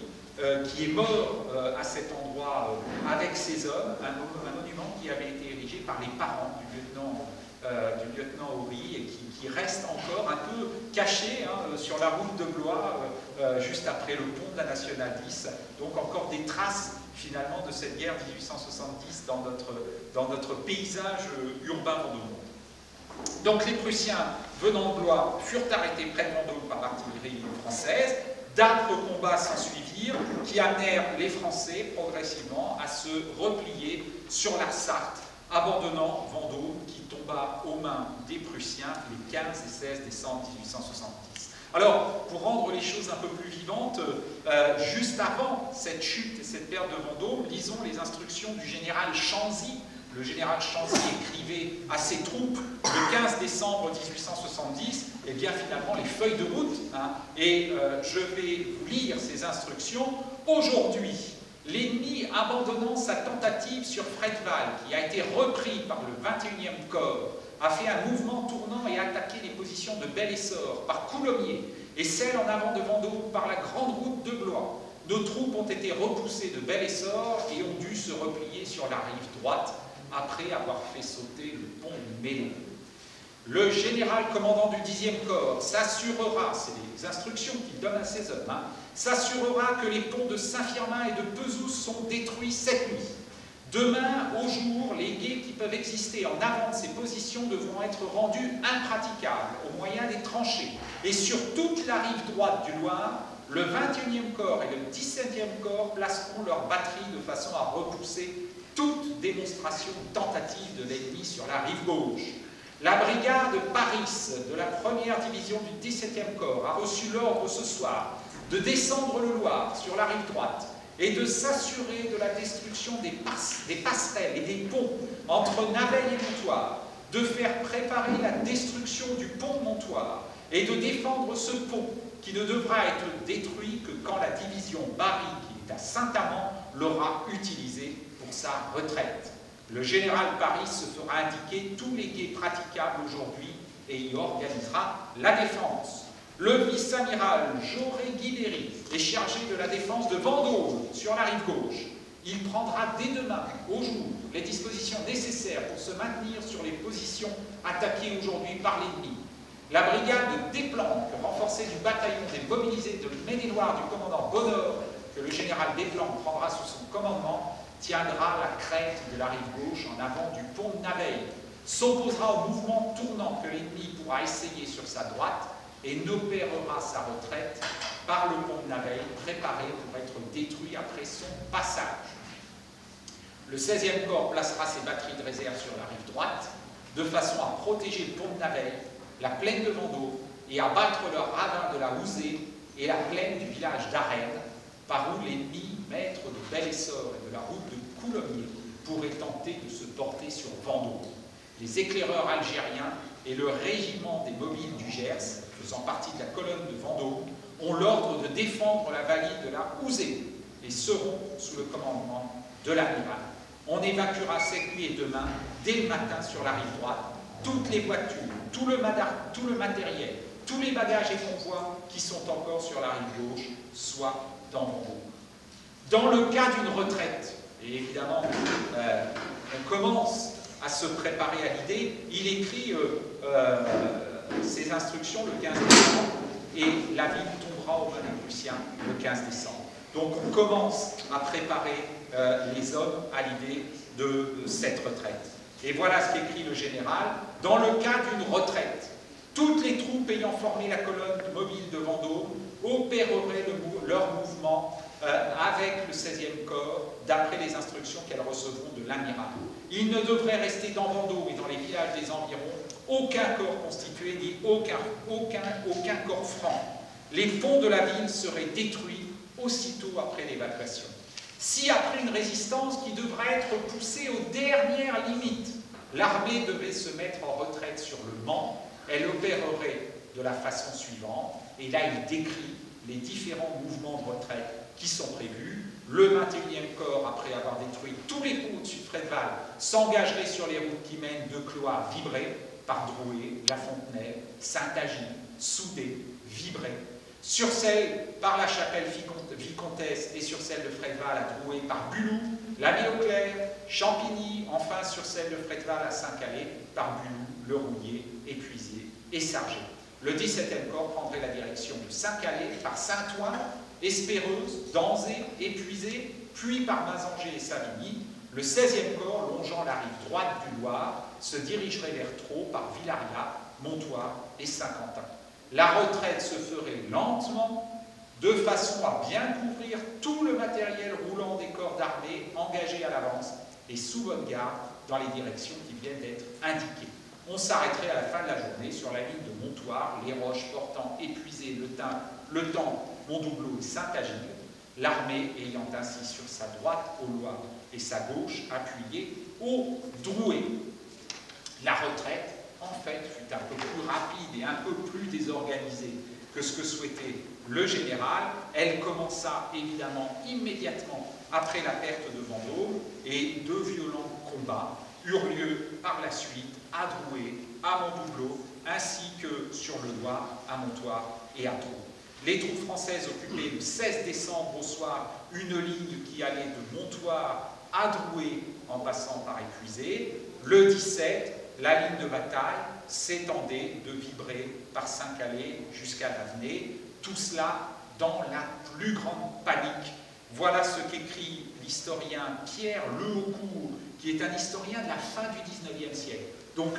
A: qui est mort à cet endroit avec ses hommes, un monument qui avait été érigé par les parents du lieutenant Aubry et qui reste encore un peu caché
B: sur la route de Blois, juste après le pont de la Nationale 10. Donc encore des traces finalement de cette guerre 1870 dans notre paysage urbain vendômois. Donc les Prussiens venant de Blois furent arrêtés près de Vendôme par l'artillerie française. D'âpres combats s'ensuivirent qui amenèrent les Français progressivement à se replier sur la Sarthe, abandonnant Vendôme qui tomba aux mains des Prussiens les 15 et 16 décembre 1870. Alors, pour rendre les choses un peu plus vivantes, juste avant cette chute et cette perte de Vendôme, lisons les instructions du général Chanzy. Le général Chanzy écrivait à ses troupes le 15 décembre 1870, et bien finalement les feuilles de route, et je vais vous lire ces instructions. Aujourd'hui, l'ennemi abandonnant sa tentative sur Fredval, qui a été repris par le 21e corps, a fait un mouvement tournant et a attaqué les positions de Bel-Essor par Coulommiers et celles en avant de Vendôme par la grande route de Blois. Nos troupes ont été repoussées de Bel-Essor et ont dû se replier sur la rive droite après avoir fait sauter le pont du Mélon. Le général commandant du 10e corps s'assurera, c'est les instructions qu'il donne à ses hommes, s'assurera que les ponts de Saint-Firmin et de Pezous sont détruits cette nuit. Demain, au jour, les guets qui peuvent exister en avant de ces positions devront être rendus impraticables au moyen des tranchées. Et sur toute la rive droite du Loir, le 21e corps et le 17e corps placeront leurs batteries de façon à repousser toute démonstration tentative de l'ennemi sur la rive gauche. La brigade Paris de la 1re division du 17e corps a reçu l'ordre ce soir de descendre le Loir sur la rive droite et de s'assurer de la destruction des passerelles et des ponts entre Naveil et Montoire, de faire préparer la destruction du pont de Montoire et de défendre ce pont qui ne devra être détruit que quand la division Barry, qui est à Saint-Amand, l'aura utilisé pour sa retraite. Le général Paris se fera indiquer tous les guets praticables aujourd'hui et y organisera la défense. Le vice-amiral Jaurès-Guibéry est chargé de la défense de Vendôme sur la rive gauche. Il prendra dès demain, au jour, les dispositions nécessaires pour se maintenir sur les positions attaquées aujourd'hui par l'ennemi. La brigade Desplanques, renforcée du bataillon des mobilisés de Maine-et-Loire du commandant Bonheur, que le général Desplanques prendra sous son commandement, tiendra la crête de la rive gauche en avant du pont de Naveil, s'opposera au mouvement tournant que l'ennemi pourra essayer sur sa droite et n'opérera sa retraite par le pont de Naveil, préparé pour être détruit après son passage. Le 16e corps placera ses batteries de réserve sur la rive droite, de façon à protéger le pont de Naveil, la plaine de Vendôme, et à battre le ravin de la Houzée et la plaine du village d'Arène, par où l'ennemi, maître de Bel-Essor et de la route de Coulommiers, pourrait tenter de se porter sur Vendôme. Les éclaireurs algériens et le régiment des mobiles du Gers, faisant partie de la colonne de Vendôme, ont l'ordre de défendre la vallée de la Houzée et seront sous le commandement de l'amiral. On évacuera cette nuit et demain, dès le matin sur la rive droite, toutes les voitures, tout le matériel, tous les bagages et convois qui sont encore sur la rive gauche, soit dans Vendôme. Dans le cas d'une retraite, et évidemment, on commence à se préparer à l'idée, il écrit ses instructions le 15 décembre et la ville tombera aux mains des Prussiens le 15 décembre. Donc on commence à préparer les hommes à l'idée de cette retraite. Et voilà ce qu'écrit le général. Dans le cas d'une retraite, toutes les troupes ayant formé la colonne mobile de Vendôme opéreraient leur mouvement avec le 16e corps, d'après les instructions qu'elles recevront de l'amiral. Il ne devrait rester dans Vendôme et dans les villages des environs aucun corps constitué, ni aucun corps franc. Les ponts de la ville seraient détruits aussitôt après l'évacuation. Si après une résistance qui devrait être poussée aux dernières limites, l'armée devait se mettre en retraite sur le Mans, elle opérerait de la façon suivante, et là il décrit les différents mouvements de retraite qui sont prévus. Le 21e corps, après avoir détruit tous les ponts au-dessus de Fredval, s'engagerait sur les routes qui mènent de Cloix à Vibré, par Drouet, La Fontenay, Saint-Agile, Soudé, Vibré. Sur celle par la chapelle Vicomtesse et sur celle de Fredval à Drouet par Bulou, la Ville-au-Clair, Champigny, enfin sur celle de Fredval à Saint-Calais par Bulou, Le Rouillé, Épuisé et Sargé.
A: Le 17e corps prendrait la direction de Saint-Calais par Saint-Ouen, Espéreuse, Danzé, Épuisé, puis par Mazanger et Savigny. Le 16e corps, longeant la rive droite du Loir, se dirigerait vers Traux par Villaria, Montoire et Saint-Quentin. La retraite se ferait lentement, de façon à bien couvrir tout le matériel roulant des corps d'armée engagés à l'avance et sous bonne garde dans les directions qui viennent d'être indiquées. On s'arrêterait à la fin de la journée sur la ligne de Montoire, les Roches portant Épuisé, le Temps, Montdoubleau et Saint-Agile, l'armée ayant ainsi sur sa droite au Loir et sa gauche appuyée au Drouet. La retraite, en fait, fut un peu plus rapide et un peu plus désorganisée que ce que souhaitait le général. Elle commença évidemment immédiatement après la perte de Vendôme et de violents combats eurent lieu par la suite à Drouet, à Montdoubleau, ainsi que sur le Loir, à Montoire et à Traux. Les troupes françaises occupaient le 16 décembre au soir une ligne qui allait de Montoire à Drouet en passant par Épuisé. Le 17, la ligne de bataille s'étendait de Vibré par Saint-Calais jusqu'à Lavenay. Tout cela dans la plus grande panique. Voilà ce qu'écrit l'historien Pierre Lehaucourt, qui est un historien de la fin du XIXe siècle, donc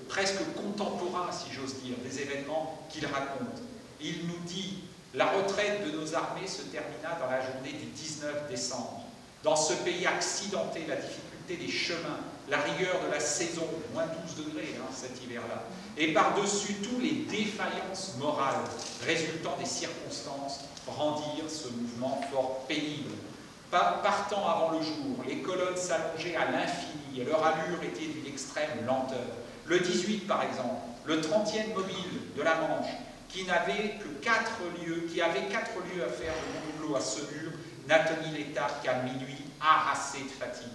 A: presque contemporain, si j'ose dire, des événements qu'il raconte. Il nous dit « La retraite de nos armées se termina dans la journée du 19 décembre. Dans ce pays accidenté, la difficulté des chemins, la rigueur de la saison, moins 12 degrés cet hiver-là, et par-dessus tout les défaillances morales résultant des circonstances rendirent ce mouvement fort pénible. Partant avant le jour, les colonnes s'allongeaient à l'infini et leur allure était d'une extrême lenteur. Le 18, par exemple, le 30e mobile de la Manche, qui avait 4 lieues à faire de Montdoubleau à Semur, n'atteignit l'étape qu'à minuit, harassé de fatigue.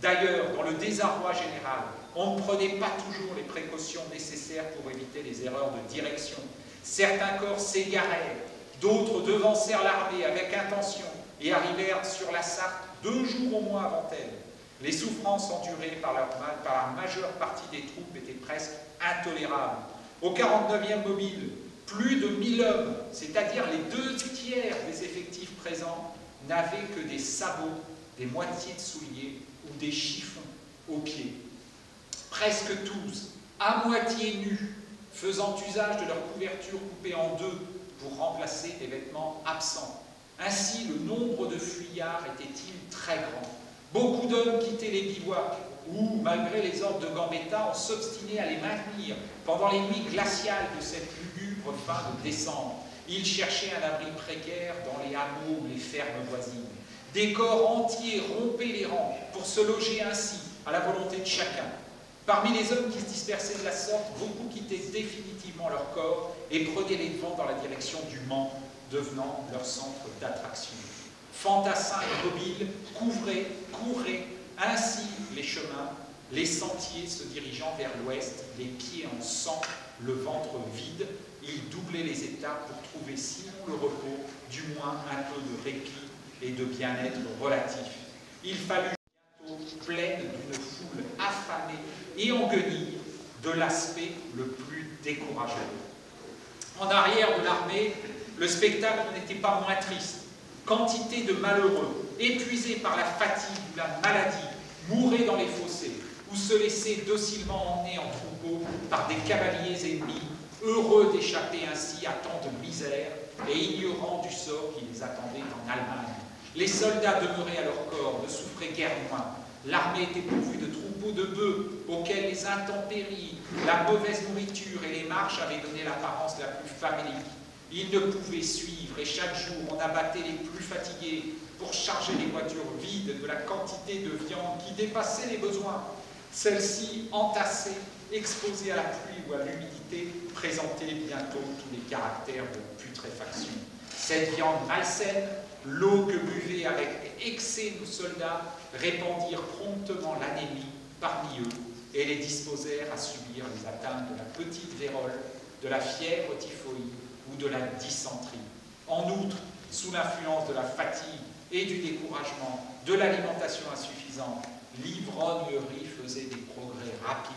A: D'ailleurs, dans le désarroi général, on ne prenait pas toujours les précautions nécessaires pour éviter les erreurs de direction. Certains corps s'égarèrent, d'autres devancèrent l'armée avec intention et arrivèrent sur la Sarthe 2 jours au moins avant elle. Les souffrances endurées par la majeure partie des troupes étaient presque intolérables. Au 49e mobile, plus de 1000 hommes, c'est-à-dire les 2/3 des effectifs présents, n'avaient que des sabots, des moitiés de souliers ou des chiffons aux pieds. Presque tous, à moitié nus, faisant usage de leur couverture coupée en 2 pour remplacer des vêtements absents. Ainsi, le nombre de fuyards était-il très grand. Beaucoup d'hommes quittaient les bivouacs, où, malgré les ordres de Gambetta, on s'obstinait à les maintenir pendant les nuits glaciales de cette lugubre fin de décembre. Ils cherchaient un abri précaire dans les hameaux ou les fermes voisines. Des corps entiers rompaient les rangs pour se loger ainsi, à la volonté de chacun. Parmi les hommes qui se dispersaient de la sorte, beaucoup quittaient définitivement leur corps et prenaient les devants dans la direction du Mans, devenant leur centre d'attraction. Fantassins et mobiles couraient ainsi les chemins, les sentiers se dirigeant vers l'ouest, les pieds en sang, le ventre vide. Ils doublaient les étapes pour trouver, sinon le repos, du moins un peu de répit et de bien-être relatif. Il fallut bientôt, pleine d'une foule affamée et en guenilles, de l'aspect le plus décourageant. En arrière de l'armée, le spectacle n'était pas moins triste. Quantité de malheureux, épuisés par la fatigue ou la maladie, mouraient dans les fossés ou se laissaient docilement emmener en troupeau par des cavaliers ennemis, heureux d'échapper ainsi à tant de misère et ignorant du sort qui les attendait en Allemagne. Les soldats demeuraient à leur corps, ne souffraient guère moins. L'armée était pourvue de troupeaux de bœufs auxquels les intempéries, la mauvaise nourriture et les marches avaient donné l'apparence la plus famélique. Ils ne pouvaient suivre et chaque jour on abattait les plus fatigués pour charger les voitures vides de la quantité de viande qui dépassait les besoins. Celles-ci, entassées, exposées à la pluie ou à l'humidité, présentaient bientôt tous les caractères de putréfaction. Cette viande malsaine, l'eau que buvaient avec excès nos soldats, répandirent promptement l'anémie parmi eux et les disposèrent à subir les atteintes de la petite vérole, de la fièvre typhoïde ou de la dysenterie. En outre, sous l'influence de la fatigue et du découragement, de l'alimentation insuffisante, l'ivrognerie faisait des progrès rapides.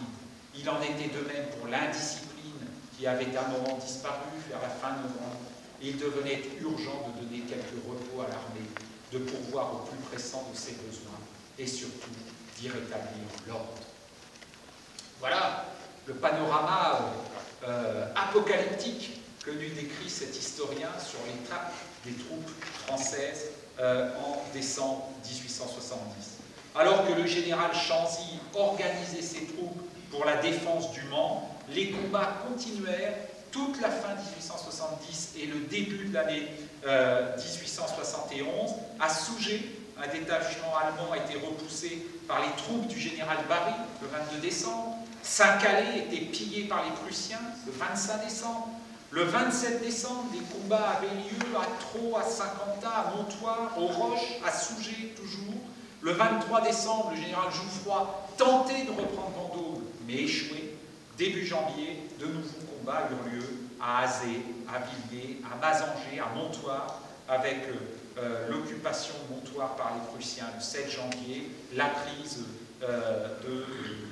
A: Il en était de même pour l'indiscipline qui avait un moment disparu vers la fin novembre. Il devenait urgent de donner quelques repos à l'armée, de pourvoir au plus pressant de ses besoins et surtout d'y rétablir l'ordre. Voilà le panorama apocalyptique que nous décrit cet historien sur l'état des troupes françaises en décembre 1870. Alors que le général Chanzy organisait ses troupes pour la défense du Mans, les combats continuèrent toute la fin 1870 et le début de l'année 1871. À Sougé, un détachement allemand a été repoussé par les troupes du général Barry le 22 décembre. Saint-Calais était pillé par les Prussiens le 25 décembre. Le 27 décembre, des combats avaient lieu à Traux, à Saint-Quentin, à Montoire, aux Roches, à Sougé toujours. Le 23 décembre, le général Jouffroy tentait de reprendre Vendôme, mais échoué. Début janvier, de nouveaux combats eurent lieu à Azé, à Villiers, à Mazanger, à Montoire, avec l'occupation de Montoire par les Prussiens le 7 janvier, la prise de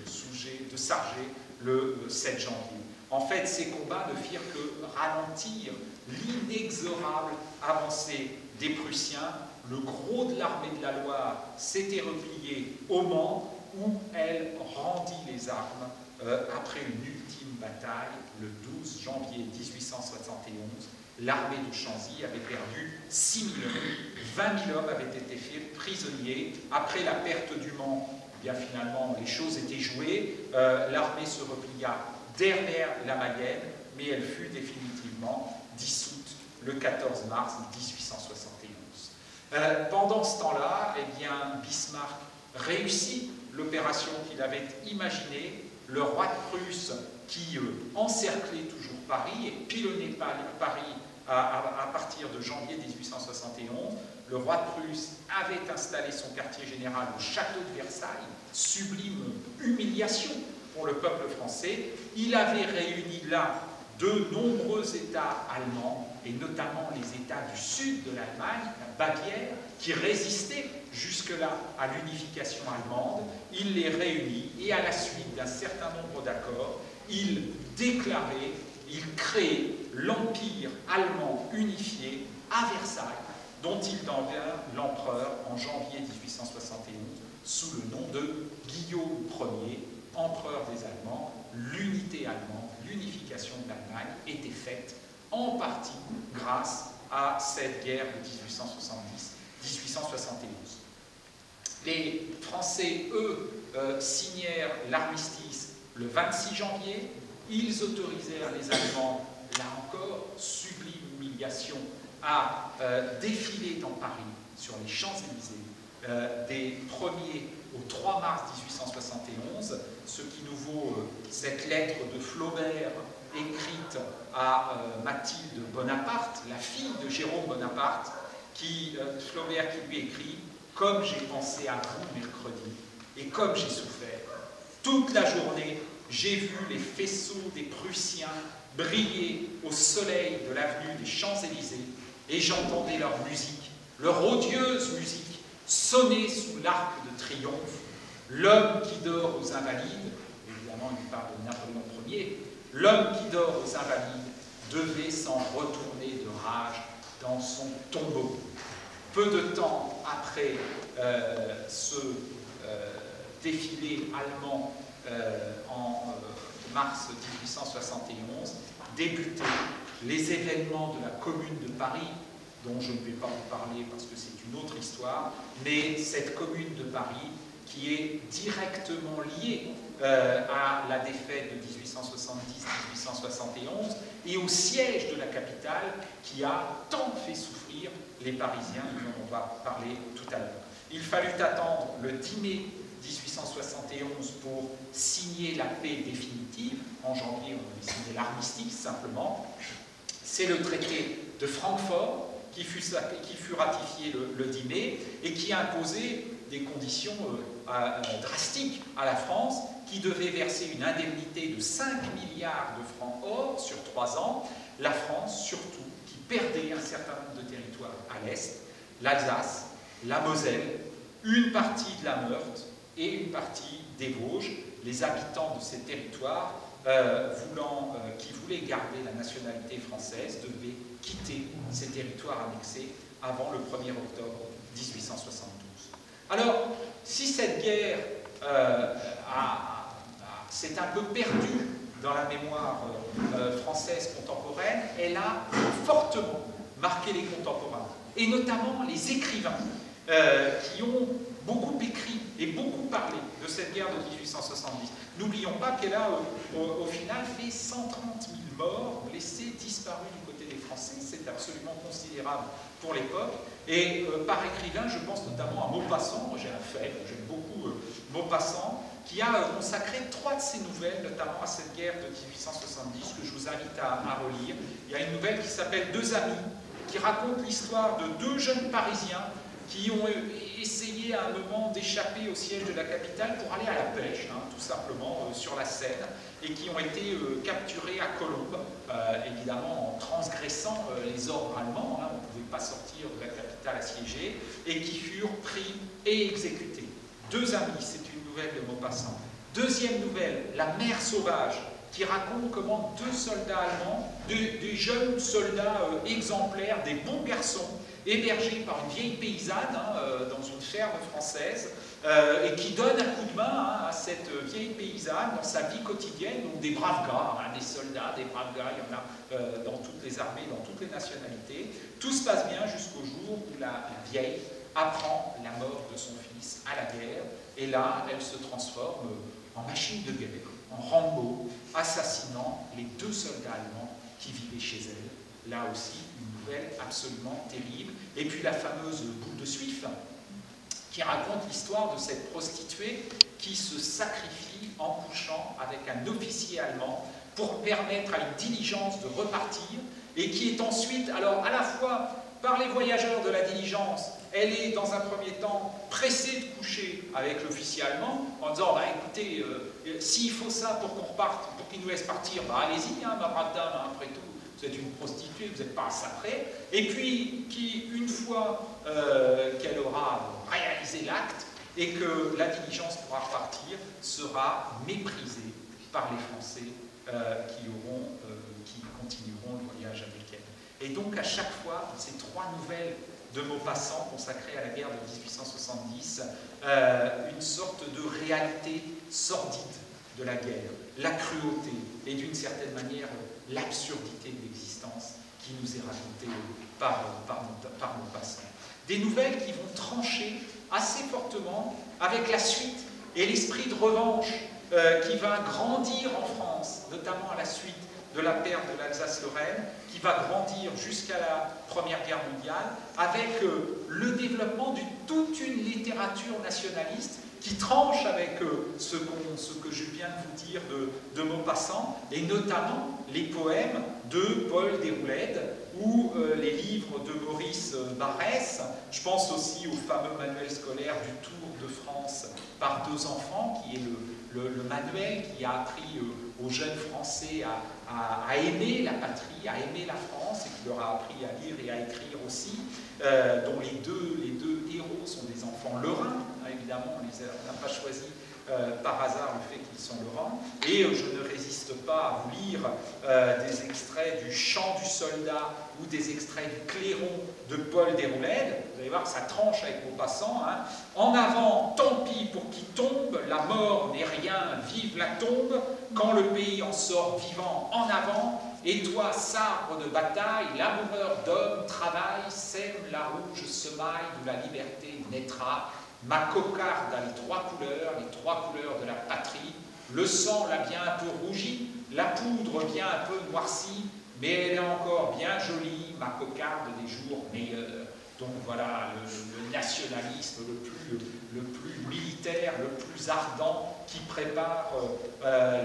A: Sougé, de Sargé le 7 janvier. En fait, ces combats ne firent que ralentir l'inexorable avancée des Prussiens. Le gros de l'armée de la Loire s'était replié au Mans, où elle rendit les armes après une ultime bataille le 12 janvier 1871. L'armée de Chanzy avait perdu 6 000 hommes, 20 000 hommes avaient été faits prisonniers. Après la perte du Mans, eh bien finalement les choses étaient jouées, l'armée se replia derrière la Mayenne, mais elle fut définitivement dissoute le 14 mars 1871. Pendant ce temps-là, eh bien, Bismarck réussit l'opération qu'il avait imaginée. Le roi de Prusse, qui encerclait toujours Paris et pilonnait Paris à partir de janvier 1871, le roi de Prusse avait installé son quartier général au château de Versailles, sublime humiliation pour le peuple français. Il avait réuni là de nombreux États allemands, et notamment les États du sud de l'Allemagne, la Bavière, qui résistaient jusque-là à l'unification allemande. Il les réunit, et à la suite d'un certain nombre d'accords, il déclarait, il créait l'Empire allemand unifié à Versailles, dont il devint l'empereur en janvier 1871, sous le nom de Guillaume Ier, empereur des Allemands. L'unité allemande, l'unification de l'Allemagne était faite en partie grâce à cette guerre de 1870-1871. Les Français, eux, signèrent l'armistice le 26 janvier. Ils autorisèrent les Allemands, là encore, sublime humiliation, à défiler dans Paris, sur les Champs-Élysées, des 1er au 3 mars 1871, ce qui nous vaut cette lettre de Flaubert écrite à Mathilde Bonaparte, la fille de Jérôme Bonaparte, Flaubert qui lui écrit « Comme j'ai pensé à vous mercredi, et comme j'ai souffert, toute la journée, j'ai vu les faisceaux des Prussiens briller au soleil de l'avenue des Champs-Élysées, et j'entendais leur musique, leur odieuse musique, sonner sous l'arc de triomphe. L'homme qui dort aux Invalides, évidemment il parle de Napoléon Ier, l'homme qui dort aux Invalides devait s'en retourner de rage dans son tombeau. Peu de temps après ce défilé allemand en mars 1871, débutaient les événements de la Commune de Paris, dont je ne vais pas vous parler parce que c'est une autre histoire, mais cette Commune de Paris qui est directement liée à la défaite de 1870-1871 et au siège de la capitale qui a tant fait souffrir les Parisiens, dont on va parler tout à l'heure. Il fallut attendre le 10 mai 1871 pour signer la paix définitive. En janvier, on avait signé l'armistice simplement. C'est le traité de Francfort qui fut ratifié le 10 mai et qui imposait des conditions drastiques à la France, qui devait verser une indemnité de 5 milliards de francs or sur 3 ans. La France, surtout, qui perdait un certain nombre de territoires à l'Est, l'Alsace, la Moselle, une partie de la Meurthe et une partie des Vosges. Les habitants de ces territoires qui voulait garder la nationalité française devait quitter ces territoires annexés avant le 1er octobre 1872. Alors, si cette guerre s'est un peu perdue dans la mémoire française contemporaine, elle a fortement marqué les contemporains, et notamment les écrivains qui ont beaucoup écrit et beaucoup parlé de cette guerre de 1870. N'oublions pas qu'elle a au final fait 130 000 morts, blessés, disparus du côté des Français. C'est absolument considérable pour l'époque. Et par écrivain, je pense notamment à Maupassant. Moi, j'ai un faible, j'aime beaucoup Maupassant, qui a consacré 3 de ses nouvelles, notamment à cette guerre de 1870, que je vous invite à relire. Il y a une nouvelle qui s'appelle « Deux amis », qui raconte l'histoire de 2 jeunes Parisiens qui ont essayé à un moment d'échapper au siège de la capitale pour aller à la pêche, tout simplement, sur la Seine, et qui ont été capturés à Colombes, évidemment en transgressant les ordres allemands, on ne pouvait pas sortir de la capitale assiégée, et qui furent pris et exécutés. 2 amis, c'est une nouvelle de Maupassant. Deuxième nouvelle, La mer sauvage, qui raconte comment 2 soldats allemands, des jeunes soldats exemplaires, des bons garçons, hébergés par une vieille paysanne dans une ferme française, et qui donne un coup de main à cette vieille paysanne dans sa vie quotidienne, donc des braves gars, des soldats, des braves gars, il y en a dans toutes les armées, dans toutes les nationalités. Tout se passe bien jusqu'au jour où la vieille apprend la mort de son fils à la guerre, et là, elle se transforme en machine de guerre, en Rambo, assassinant les 2 soldats allemands qui vivaient chez elle. Là aussi, une nouvelle absolument terrible. Et puis la fameuse boule de Suif, qui raconte l'histoire de cette prostituée qui se sacrifie en couchant avec un officier allemand pour permettre à une diligence de repartir, et qui est ensuite, alors à la fois par les voyageurs de la diligence, elle est dans un premier temps pressée de coucher avec l'officier allemand en disant bah, écoutez, s'il faut ça pour qu'on reparte, pour qu'il nous laisse partir, bah, allez-y, ma brave dame, après tout, vous êtes une prostituée, vous n'êtes pas un sacré. Et puis, qui, une fois qu'elle aura réalisé l'acte et que la diligence pourra repartir, sera méprisée par les Français qui continueront le voyage avec elle. Et donc, à chaque fois, ces 3 nouvelles de Maupassant consacrées à la guerre de 1870, une sorte de réalité sordide de la guerre, la cruauté et d'une certaine manière l'absurdité de l'existence qui nous est racontée par Maupassant. Des nouvelles qui vont trancher assez fortement avec la suite et l'esprit de revanche qui va grandir en France, notamment à la suite de la perte de l'Alsace-Lorraine, qui va grandir jusqu'à la Première Guerre mondiale, avec le développement de toute une littérature nationaliste qui tranche avec ce que je viens de vous dire de Maupassant, et notamment les poèmes de Paul Déroulède ou les livres de Maurice Barrès. Je pense aussi au fameux manuel scolaire du Tour de France par 2 enfants, qui est le manuel qui a appris aux jeunes Français à aimer la patrie, à aimer la France, et qui leur a appris à lire et à écrire aussi, dont les deux héros sont des enfants lorrains, évidemment, on n'a pas choisi par hasard le fait qu'ils sont lorrains, et je ne résiste pas à vous lire des extraits du Chant du soldat ou des extraits du Clairon de Paul Déroulède. Vous allez voir que ça tranche avec Maupassant. En avant, tant pis pour qui tombe, la mort n'est rien, vive la tombe, quand le pays en sort vivant, en avant, et toi, sabre de bataille, laboureur d'hommes, travaille, sème la rouge semaille d'où la liberté naîtra. Ma cocarde a les 3 couleurs de la patrie. Le sang l'a bien un peu rougi, la poudre bien un peu noircie, mais elle est encore bien jolie, ma cocarde des jours meilleurs. Donc voilà, le nationalisme le plus militaire, le plus ardent, qui prépare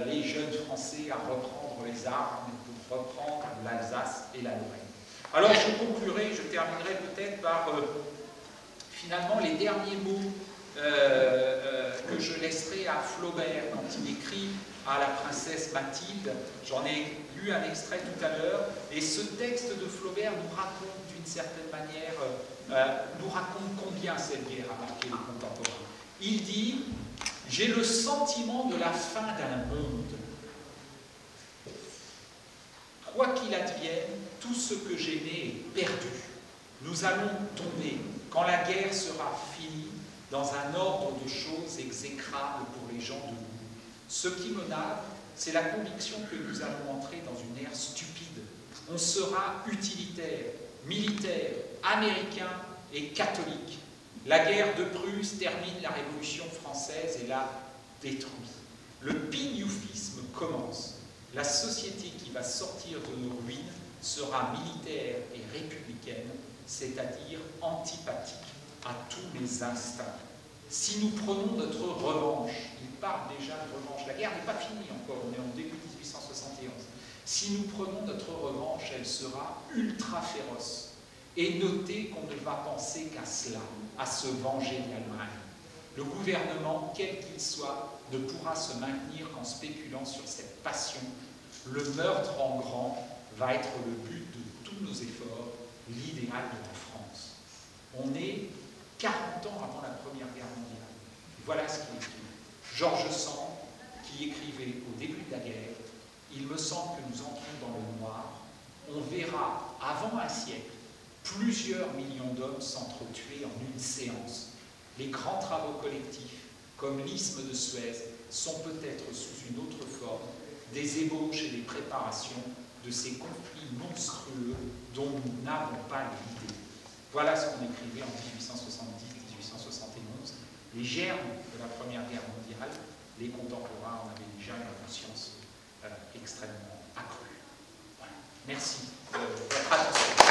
A: les jeunes Français à reprendre les armes pour reprendre l'Alsace et la Lorraine. Alors je terminerai peut-être par finalement les derniers mots que je laisserai à Flaubert quand il écrit à la princesse Mathilde. J'en ai lu un extrait tout à l'heure, et ce texte de Flaubert nous raconte d'une certaine manière, nous raconte combien cette guerre a marqué les contemporains. Il dit « J'ai le sentiment de la fin d'un monde. quoi qu'il advienne, tout ce que j'aimais est perdu. Nous allons tomber, quand la guerre sera finie, dans un ordre de choses exécrable pour les gens de goût. Ce qui me nave, c'est la conviction que nous allons entrer dans une ère stupide. On sera utilitaire, militaire, américain et catholique. La guerre de Prusse termine la Révolution française et la détruit. Le pignoufisme commence. La société qui va sortir de nos ruines sera militaire et républicaine, c'est-à-dire antipathique à tous les instincts. Si nous prenons notre revanche, il parle déjà de revanche, la guerre n'est pas finie encore, on est en début 1871. Si nous prenons notre revanche, elle sera ultra féroce. Et notez qu'on ne va penser qu'à cela, à se venger de l'Allemagne. Le gouvernement, quel qu'il soit, ne pourra se maintenir qu'en spéculant sur cette passion. Le meurtre en grand va être le but de tous nos efforts, l'idéal de la France. On est 40 ans avant la Première Guerre mondiale. Voilà ce qu'il écrit. Georges Sand, qui écrivait au début de la guerre, il me semble que nous entrons dans le noir. On verra, avant un siècle, plusieurs millions d'hommes s'entretuer en une séance. Les grands travaux collectifs, comme l'isthme de Suez, sont peut-être sous une autre forme, des ébauches et des préparations de ces conflits monstrueux dont nous n'avons pas l'idée. Voilà ce qu'on écrivait en 1870-1871. Les germes de la Première Guerre mondiale, les contemporains en avaient déjà une conscience extrêmement accrue. Voilà. Merci de votre attention.